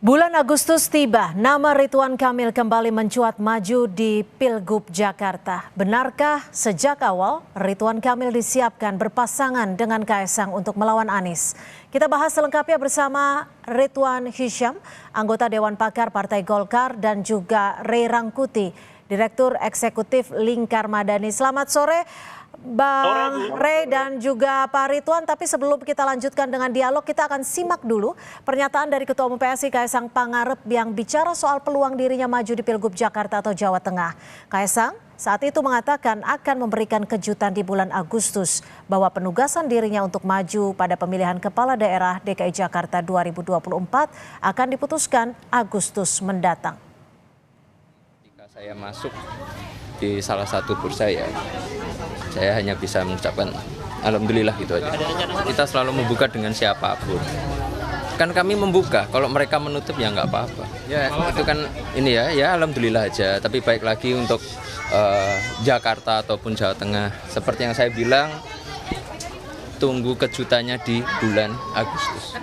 Bulan Agustus tiba, nama Ridwan Kamil kembali mencuat maju di Pilgub Jakarta. Benarkah sejak awal Ridwan Kamil disiapkan berpasangan dengan Kaesang untuk melawan Anies? Kita bahas selengkapnya bersama Ridwan Hisyam, anggota Dewan Pakar Partai Golkar, dan juga Ray Rangkuti, Direktur Eksekutif Lingkar Madani. Selamat sore Bang Ray dan juga Pak Ridwan, tapi sebelum kita lanjutkan dengan dialog, kita akan simak dulu pernyataan dari Ketua Umum PSI Kaesang Pangarep yang bicara soal peluang dirinya maju di Pilgub Jakarta atau Jawa Tengah. Kaesang saat itu mengatakan akan memberikan kejutan di bulan Agustus bahwa penugasan dirinya untuk maju pada pemilihan kepala daerah DKI Jakarta 2024 akan diputuskan Agustus mendatang. Jika saya masuk di salah satu bursa, ya saya hanya bisa mengucapkan alhamdulillah gitu aja. Kita selalu membuka dengan siapapun. Kan kami membuka, kalau mereka menutup ya nggak apa-apa. Ya itu kan ini ya alhamdulillah aja. Tapi baik lagi untuk Jakarta ataupun Jawa Tengah. Seperti yang saya bilang, tunggu kejutannya di bulan Agustus.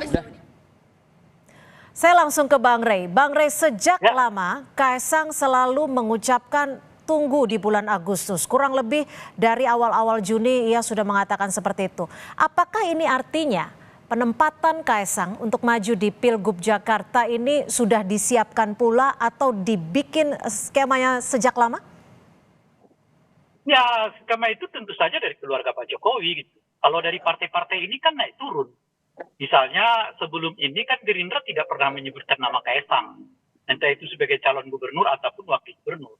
Saya langsung ke Bang Ray. Bang Ray, sejak lama Kaesang selalu mengucapkan tunggu di bulan Agustus. Kurang lebih dari awal-awal Juni ia sudah mengatakan seperti itu. Apakah ini artinya penempatan Kaesang untuk maju di Pilgub Jakarta ini sudah disiapkan pula atau dibikin skemanya sejak lama? Ya, skema itu tentu saja dari keluarga Pak Jokowi gitu. Kalau dari partai-partai ini kan naik turun. Misalnya sebelum ini kan Gerindra tidak pernah menyebutkan nama Kaesang. Entah itu sebagai calon gubernur ataupun wakil gubernur.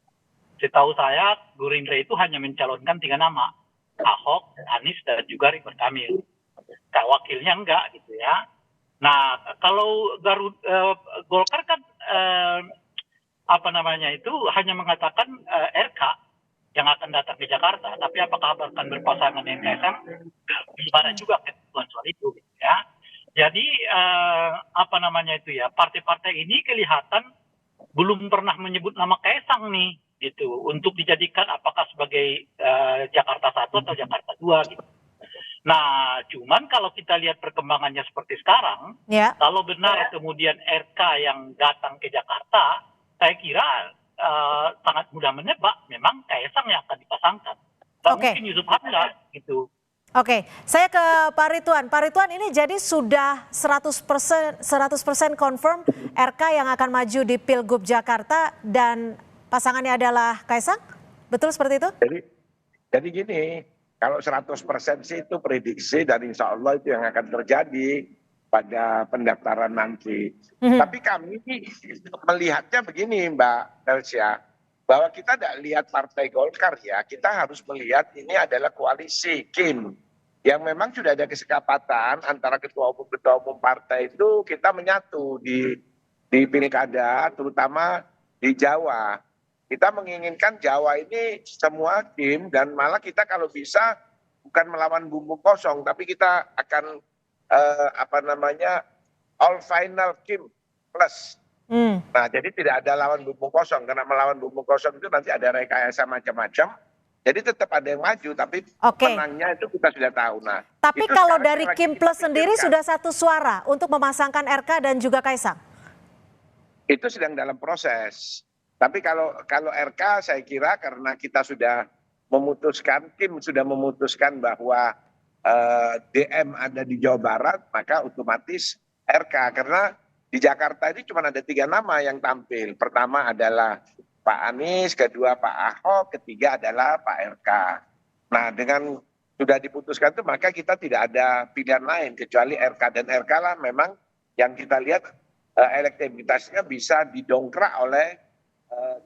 Setahu saya, Gerindra itu hanya mencalonkan 3 nama, Ahok, Anies, dan juga Ridwan Kamil. Wakilnya enggak gitu ya. Nah, kalau Golkar kan itu hanya mengatakan RK yang akan datang ke Jakarta, tapi apakah akan berpasangan dengan Kaesang? Belum ada juga ketentuan soal itu gitu ya. Jadi partai-partai ini kelihatan belum pernah menyebut nama Kaesang nih, gitu, untuk dijadikan apakah sebagai Jakarta 1 atau Jakarta 2 gitu. Nah, cuman kalau kita lihat perkembangannya seperti sekarang, kalau benar kemudian RK yang datang ke Jakarta, saya kira sangat mudah menebak memang Kaesang yang akan dipasangkan. Mungkin Yusuf Hamzah gitu. Oke, saya ke Pak Ridwan. Pak Ridwan, ini jadi sudah 100% confirm RK yang akan maju di Pilgub Jakarta dan pasangannya adalah Kaesang? Betul seperti itu? Jadi gini, kalau 100% sih itu prediksi dan insya Allah itu yang akan terjadi pada pendaftaran nanti. Tapi kami melihatnya begini Mbak Delsia, bahwa kita tidak lihat Partai Golkar ya, kita harus melihat ini adalah koalisi Kim yang memang sudah ada kesepakatan antara ketua umum partai itu kita menyatu di pilkada, terutama di Jawa. Kita menginginkan Jawa ini semua tim dan malah kita kalau bisa bukan melawan bumbu kosong, tapi kita akan all final Kim plus. Nah, jadi tidak ada lawan bumbu kosong, karena melawan bumbu kosong itu nanti ada rekayasa macam-macam. Jadi tetap ada yang maju, tapi menangnya itu kita sudah tahu. Nah, tapi kalau dari Kim Plus sendiri sudah satu suara untuk memasangkan RK dan juga Kaesang? Itu sedang dalam proses. Tapi kalau RK saya kira karena kita sudah memutuskan, Kim sudah memutuskan bahwa DM ada di Jawa Barat, maka otomatis RK. Karena di Jakarta ini cuma ada 3 nama yang tampil. Pertama adalah Pak Anies, kedua Pak Ahok, ketiga adalah Pak RK. Nah, dengan sudah diputuskan itu maka kita tidak ada pilihan lain kecuali RK, dan RK lah memang yang kita lihat elektabilitasnya bisa didongkrak oleh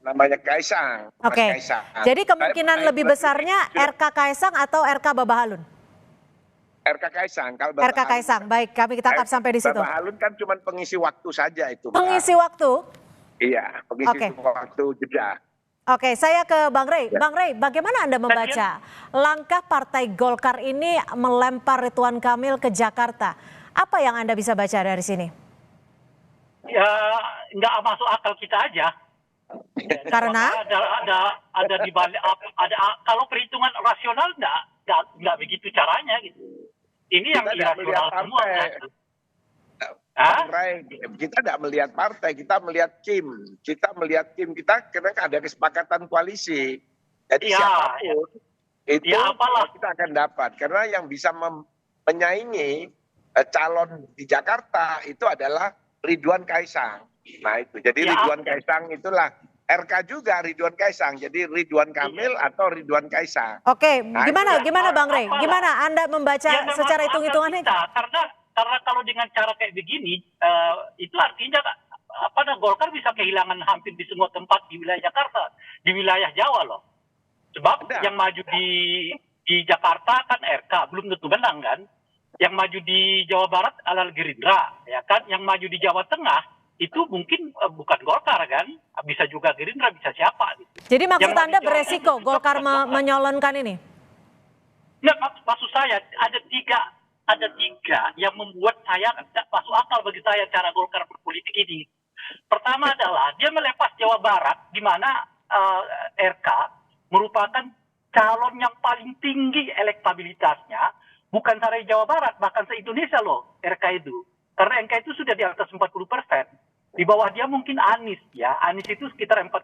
namanya Kaesang. Jadi kemungkinan lebih besarnya RK Kaesang atau RK Babahalun? RK Kaesang. Kalau RK Kaesang, baik, kita akan sampai di situ. Babahalun kan cuma pengisi waktu saja itu. Pengisi waktu? Iya, pengisi waktu jeda. Oke, saya ke Bang Ray. Bang Ray, bagaimana Anda membaca langkah Partai Golkar ini melempar Ridwan Kamil ke Jakarta? Apa yang Anda bisa baca dari sini? Ya, nggak masuk akal kita aja. Karena ada di balik kalau perhitungan rasional nggak begitu caranya gitu. Ini yang irasional semua. Ah? Bang Ray, kita tidak melihat partai, kita melihat Kim. Kita melihat Kim kita karena ada kesepakatan koalisi. Jadi Ya, siapapun itu ya apalah. kita akan dapat. Karena yang bisa menyaingi calon di Jakarta itu adalah Ridwan Kaisang. Nah itu, jadi Ya, Ridwan Kaisang itulah RK juga Ridwan Kaisang. Jadi Ridwan Kamil atau Ridwan Kaisang. Oke, Nah, gimana Bang Rey? apalah. Gimana Anda membaca Ya memang secara akal hitung-hitungannya? kita, karena kalau dengan cara kayak begini, itu artinya Golkar bisa kehilangan hampir di semua tempat di wilayah Jakarta, di wilayah Jawa loh. Sebab yang maju di Jakarta kan RK, belum tentu menang kan. Yang maju di Jawa Barat adalah Gerindra, ya kan. Yang maju di Jawa Tengah itu mungkin bukan Golkar kan, bisa juga Gerindra, bisa siapa. Gitu. Jadi maksud Yang Anda maju di Jawa beresiko Tengah Golkar bukan Golkar. menyalonkan ini? Nah, maksud saya ada tiga yang membuat saya tidak masuk akal bagi saya cara Golkar berpolitik ini. Pertama adalah dia melepas Jawa Barat, di mana RK merupakan calon yang paling tinggi elektabilitasnya, bukan saja Jawa Barat, bahkan se-Indonesia loh RK itu. Karena RK itu sudah di atas 40%. Di bawah dia mungkin Anies ya, Anies itu sekitar 40%.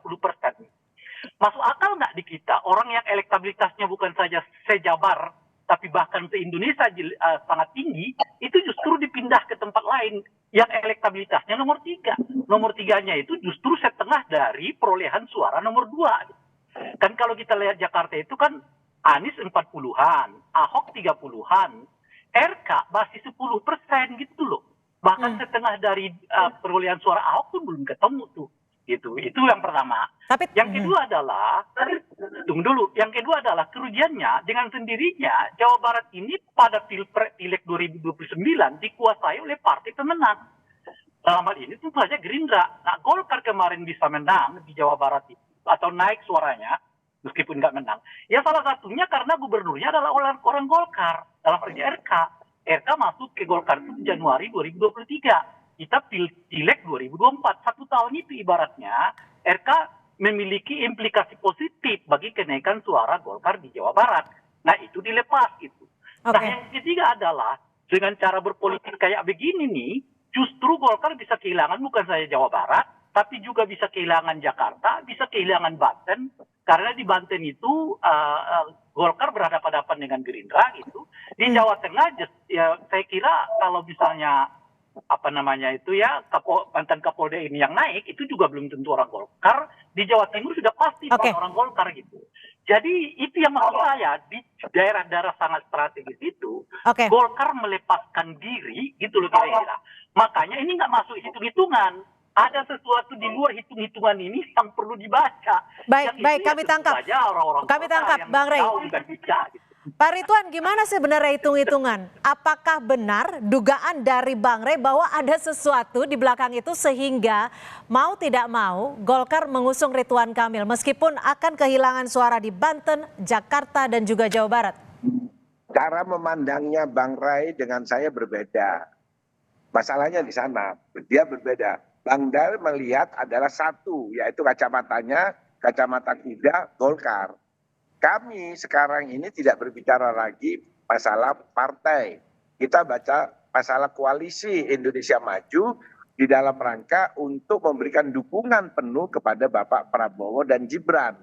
Masuk akal nggak di kita orang yang elektabilitasnya bukan saja sejabar, tapi bahkan se-Indonesia sangat tinggi, itu justru dipindah ke tempat lain yang elektabilitasnya nomor 3. Nomor 3-nya itu justru setengah dari perolehan suara nomor 2. Kan kalau kita lihat Jakarta itu kan Anies 40-an, Ahok 30-an, RK masih 10% gitu loh. Bahkan setengah dari perolehan suara Ahok pun belum ketemu tuh. Gitu. Itu yang pertama. Tapi Yang kedua adalah, tunggu dulu, yang kedua adalah kerugiannya dengan sendirinya Jawa Barat ini pada Pileg 2029 dikuasai oleh partai pemenang. Dalam hal ini tentu saja Gerindra. Nah, Golkar kemarin bisa menang di Jawa Barat itu, atau naik suaranya, meskipun nggak menang. Ya salah satunya karena gubernurnya adalah orang Golkar, dalam hal ini RK. RK masuk ke Golkar itu Januari 2023. Kita Pileg 2024, 1 tahun itu ibaratnya RK memiliki implikasi positif bagi kenaikan suara Golkar di Jawa Barat. Nah itu dilepas itu. Nah yang ketiga adalah dengan cara berpolitik kayak begini nih, justru Golkar bisa kehilangan bukan saja Jawa Barat, tapi juga bisa kehilangan Jakarta, bisa kehilangan Banten, karena di Banten itu Golkar berhadapan-hadapan dengan Gerindra gitu. Di Jawa Tengah ya saya kira kalau misalnya mantan Kapolda ini yang naik itu juga belum tentu orang Golkar. Di Jawa Timur sudah pasti orang Golkar gitu. Jadi itu yang maksud saya di daerah-daerah sangat strategis itu Golkar melepaskan diri gitu loh kira-kira. Makanya ini nggak masuk hitung-hitungan. Ada sesuatu di luar hitung-hitungan ini yang perlu dibaca. Baik, kami tangkap. Kami tangkap, Bang Rey. Pak Ridwan, gimana sebenarnya hitung-hitungan? Apakah benar dugaan dari Bang Rey bahwa ada sesuatu di belakang itu sehingga mau tidak mau Golkar mengusung Ridwan Kamil meskipun akan kehilangan suara di Banten, Jakarta, dan juga Jawa Barat? Cara memandangnya Bang Ray dengan saya berbeda. Masalahnya di sana, dia berbeda. Bang Ray melihat adalah satu, yaitu kacamatanya, kacamata kuda Golkar. Kami sekarang ini tidak berbicara lagi masalah partai. Kita baca masalah koalisi Indonesia Maju di dalam rangka untuk memberikan dukungan penuh kepada Bapak Prabowo dan Gibran.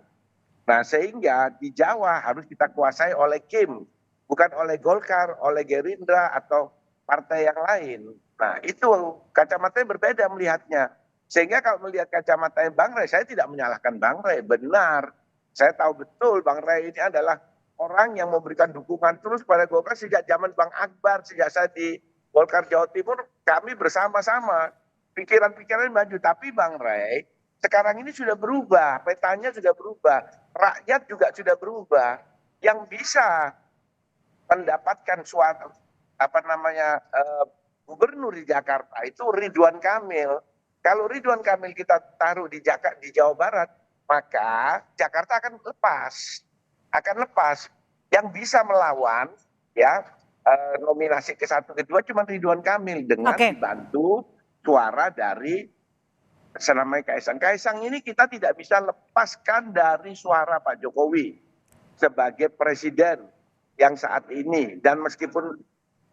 Nah sehingga di Jawa harus kita kuasai oleh Kim, bukan oleh Golkar, oleh Gerindra atau partai yang lain. Nah itu kacamatanya berbeda melihatnya. Sehingga kalau melihat kacamata Bang Ray, saya tidak menyalahkan Bang Ray, benar. Saya tahu betul Bang Ray ini adalah orang yang memberikan dukungan terus pada Golkar sejak zaman Bang Akbar, sejak saya di Golkar Jawa Timur, kami bersama-sama pikiran-pikiran maju. Tapi Bang Ray, sekarang ini sudah berubah, petanya sudah berubah, rakyat juga sudah berubah. Yang bisa mendapatkan suatu gubernur di Jakarta itu Ridwan Kamil. Kalau Ridwan Kamil kita taruh di Jawa Barat, maka Jakarta akan lepas. Yang bisa melawan ya nominasi ke 1 ke 2 cuma Ridwan Kamil dengan dibantu suara dari senamanya Kaisang. Kaisang ini kita tidak bisa lepaskan dari suara Pak Jokowi sebagai presiden yang saat ini, dan meskipun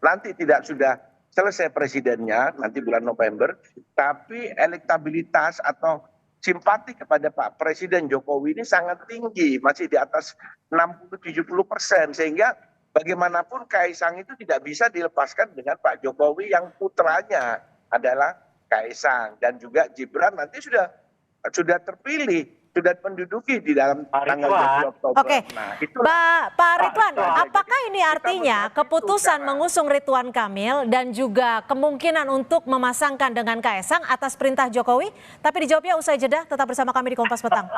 nanti tidak sudah selesai presidennya nanti bulan November, tapi elektabilitas atau simpati kepada Pak Presiden Jokowi ini sangat tinggi, masih di atas 60-70%, sehingga bagaimanapun Kaisang itu tidak bisa dilepaskan dengan Pak Jokowi yang putranya adalah Kaisang, dan juga Gibran nanti sudah terpilih, sudah menduduki di dalam tanggal 20 Oktober. Oke, Nah, Pak Ridwan, apakah ini kita artinya melihat keputusan itu, mengusung Ridwan Kamil dan juga kemungkinan untuk memasangkan dengan Kaisang atas perintah Jokowi? Tapi dijawabnya usai jeda, tetap bersama kami di Kompas Petang.